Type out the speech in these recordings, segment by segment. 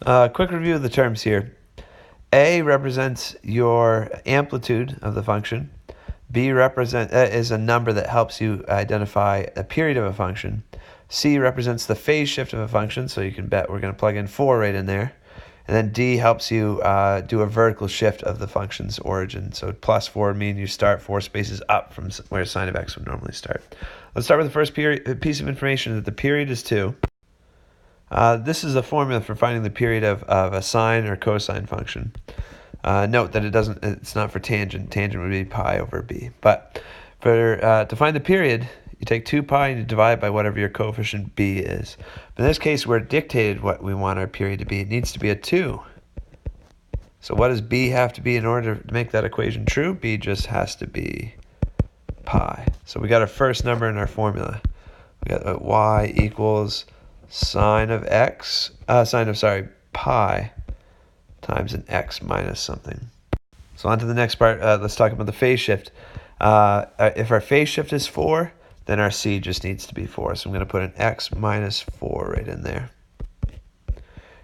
Quick review of the terms here. A represents your amplitude of the function. B is a number that helps you identify a period of a function. C represents the phase shift of a function, so you can bet we're going to plug in 4 right in there. And then D helps you do a vertical shift of the function's origin. So plus 4 means you start 4 spaces up from where sine of x would normally start. Let's start with the first piece of information, that the period is 2. This is a formula for finding the period of a sine or cosine function. Note that it's not for tangent. Tangent would be pi over b. But to find the period, you take 2 pi and you divide by whatever your coefficient b is. But in this case, we're dictated what we want our period to be. It needs to be a 2. So what does b have to be in order to make that equation true? B just has to be pi. So we got our first number in our formula. We got y equals sine of pi times an x minus something. So on to the next part. Let's talk about the phase shift. If our phase shift is 4, then our c just needs to be 4. So I'm going to put an x minus 4 right in there.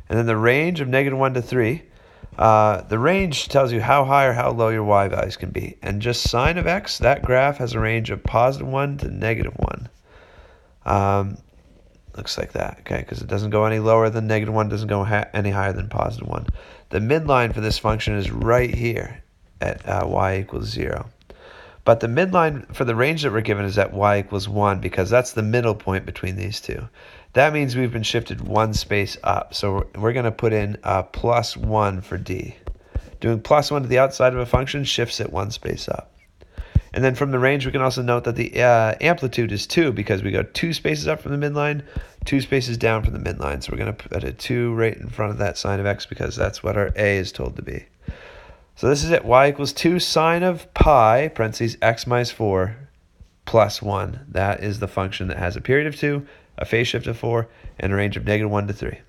And then the range of -1 to 3. The range tells you how high or how low your y values can be. And just sine of x, that graph has a range of +1 to -1. Looks like that, okay, because it doesn't go any lower than -1, doesn't go any higher than +1. The midline for this function is right here at y equals 0. But the midline for the range that we're given is at y equals 1, because that's the middle point between these two. That means we've been shifted 1 space up, so we're going to put in +1 for d. Doing +1 to the outside of a function shifts it 1 space up. And then from the range, we can also note that the amplitude is 2, because we go 2 spaces up from the midline, 2 spaces down from the midline. So we're going to put a 2 right in front of that sine of x, because that's what our a is told to be. So this is it. Y equals 2 sine of pi, parentheses, x minus 4, plus 1. That is the function that has a period of 2, a phase shift of 4, and a range of -1 to 3.